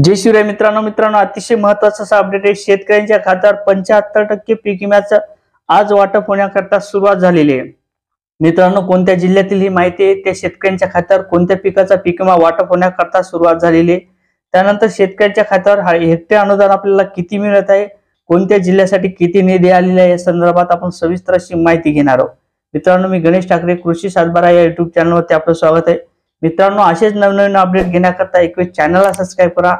जय शिवराय मित्रांनो अतिशय महत्त्वाचा असा अपडेट आहे। शेतकऱ्यांच्या खात्यावर 75% पीक विम्याचं आज वाटप होण्याकरता सुरुवात झालेली आहे। मित्रांनो, कोणत्या जिल्ह्यातील ही माहिती आहे, त्या शेतकऱ्यांच्या खात्यावर कोणत्या पिकाचा पीक विमा वाटप होण्याकरता सुरुवात झालेली आहे। त्यानंतर शेतकऱ्यांच्या खात्यावर हेक्टर अनुदान आपल्याला किती मिळत आहे, कोणत्या जिल्ह्यासाठी किती निधी आलेला आहे, या संदर्भात आपण सविस्तर अशी माहिती घेणार आहोत। मित्रांनो, मी गणेश ठाकरे कृषी सातबारा या YouTube चॅनलवरती आपलं स्वागत आहे। मित्रांनो, असेच नवनवीन अपडेट घेण्याकरता एक वेळ चॅनलला सबस्क्राइब करा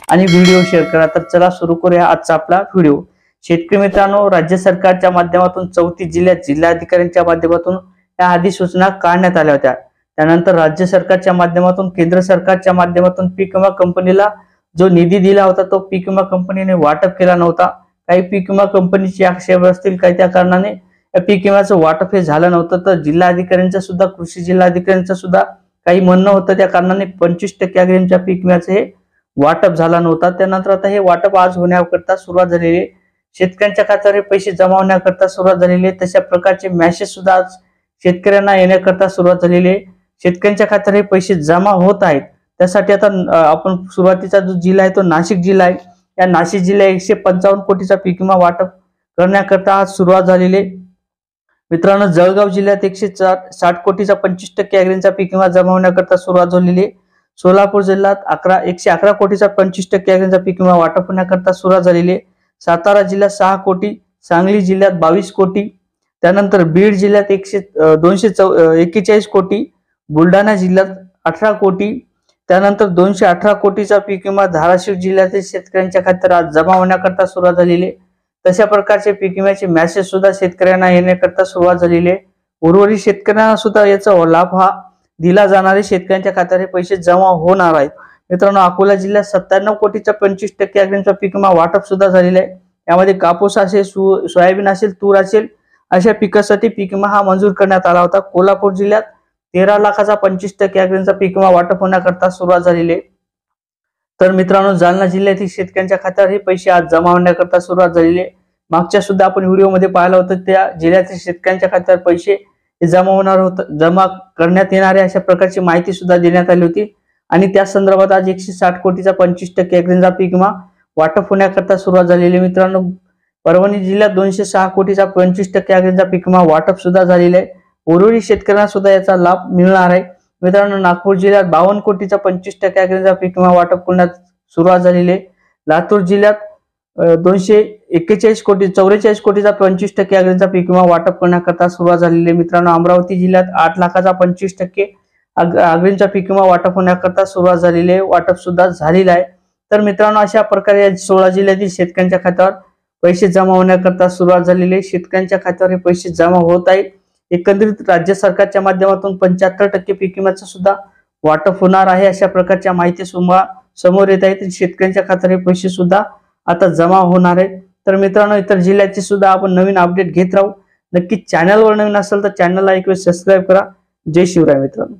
आणि व्हिडिओ शेअर करा। तर चला सुरू करूया आजचा आपला व्हिडिओ। शेतकरी मित्रांनो, राज्य सरकारच्या माध्यमातून 34 जिल्ह्यात जिल्हाधिकाऱ्यांच्या माध्यमातून या अधिसूचना काढण्यात आल्या होत्या। त्यानंतर राज्य सरकारच्या माध्यमातून केंद्र सरकारच्या माध्यमातून पीक विमा कंपनीला जो निधी दिला होता तो पीक विमा कंपनीने वाटप केला नव्हता। काही पीक विमा कंपनीचे आक्षेप असतील, काही त्या कारणाने या पीक विम्याचं वाटप हे झालं नव्हतं। तर जिल्हाधिकाऱ्यांचं सुद्धा, कृषी जिल्हाधिकाऱ्यांचं सुद्धा काही म्हणणं होतं, त्या कारणाने 25% अग्रिमच्या पीक विम्याचं हे वाटप झाला नव्हता। त्यानंतर आता हे वाटप आज होण्याकरता सुरुवात झालेली आहे। शेतकऱ्यांच्या खात्यावर हे पैसे जमा होण्याकरता सुरुवात झालेली आहे। तशा प्रकारचे मेसेज सुद्धा आज शेतकऱ्यांना येण्याकरता सुरुवात झालेली आहे। शेतकऱ्यांच्या खात्यावर हे पैसे जमा होत आहेत। त्यासाठी आता आपण सुरुवातीचा जो जिल्हा आहे तो नाशिक जिल्हा आहे। या नाशिक जिल्ह्यात 155 कोटीचा पीक विमा वाटप करण्याकरता आज सुरुवात झालेली आहे। मित्रांनो, जळगाव जिल्ह्यात 160 कोटीचा 25% अग्रिमचा पीक विमा जमा होण्याकरता सुरुवात झालेली आहे। सोलापूर जिल्ह्यात 111 कोटीचा 25% अग्रिमचा पीक विमा वाटप होण्याकरता सुरुवात झालेली आहे। सातारा जिल्ह्यात 6 कोटी, सांगली जिल्ह्यात 22 कोटी, त्यानंतर बीड जिल्ह्यात 241 कोटी, बुलढाणा जिल्ह्यात 18 कोटी, त्यानंतर 218 कोटीचा पीक विमा धाराशिव जिल्ह्यातील शेतकऱ्यांच्या खात्यावर आज जमा होण्याकरता सुरुवात झालेली आहे। तशा प्रकारचे पीक विम्याचे मेसेज सुद्धा शेतकऱ्यांना येण्याकरता सुरुवात झालेली आहे। उर्वरित शेतकऱ्यांना सुद्धा याचा लाभ हा दिला जाणार आहे। शेतकऱ्यांच्या खात्यावर पैसे जमा होणार आहेत। मित्रांनो, अकोला जिल्ह्यात 97 कोटीचा 25% अग्रिमचा पीक विमा वाटप सुद्धा झालेला आहे। यामध्ये कापूस असेल, सोयाबीन असेल, तूर असेल, अशा पिकासाठी पीक विमा हा मंजूर करण्यात आला होता। कोल्हापूर जिल्ह्यात 13 लाखाचा 25% अग्रिमचा पीक विमा वाटप होण्याकरता सुरुवात झालेली आहे। तर मित्रांनो, जालना जिल्ह्यातील शेतकऱ्यांच्या खात्यावर हे पैसे आज जमा होण्याकरता सुरुवात झालेली आहे। मागच्या सुद्धा आपण व्हिडिओमध्ये पाहिलं होतं, त्या जिल्ह्यातील शेतकऱ्यांच्या खात्यावर पैसे जमा करण्यात येणारे अशा प्रकारची माहिती सुद्धा देण्यात आली होती। आणि त्या संदर्भात आज 160 कोटीचा 25% अग्रिमचा पीक विमा वाटप होण्याकरता सुरुवात झालेली आहे। मित्रांनो, परभणी जिल्ह्यात 206 कोटीचा 25% अग्रिमचा पीक विमा वाटप सुद्धा झालेला आहे। उर्वरित शेतकऱ्यांना सुद्धा याचा लाभ मिळणार आहे। मित्रांनो, नागपूर जिल्ह्यात 52 कोटीचा 25% अग्रिमचा पीक विमा वाटप करण्यात सुरुवात झालेली आहे। लातूर जिल्ह्यात 244 कोटीचा 25% अग्रिमचा पीक विमा वाटप करण्याकरता सुरुवात झालेली आहे। मित्रांनो, अमरावती जिल्ह्यात 8 लाखाचा 25% अग्रिमचा पीक विमा वाटप होण्याकरता सुरुवात झालेली आहे, वाटप सुद्धा झालेला आहे। तर मित्रांनो, अशा प्रकारे 16 जिल्ह्यातील शेतकऱ्यांच्या खात्यावर पैसे जमा होण्याकरता सुरुवात झालेली आहे। शेतकऱ्यांच्या खात्यावर हे पैसे जमा होत आहेत। एकंदरीत राज्य सरकारच्या माध्यमातून 75% पीक विम्याचं सुद्धा वाटप होणार आहे, अशा प्रकारच्या माहिती समोर येत आहेत। शेतकऱ्यांच्या खात्यावर हे पैसे सुद्धा आता जमा होणार आहेत। तर मित्रांनो, इतर जिल्ह्याचे सुद्धा आपण नवीन अपडेट घेत राहू। नक्की चॅनलवर नवीन असेल तर चॅनलला एक वेळ सबस्क्राइब करा। जय शिवराय मित्रांनो।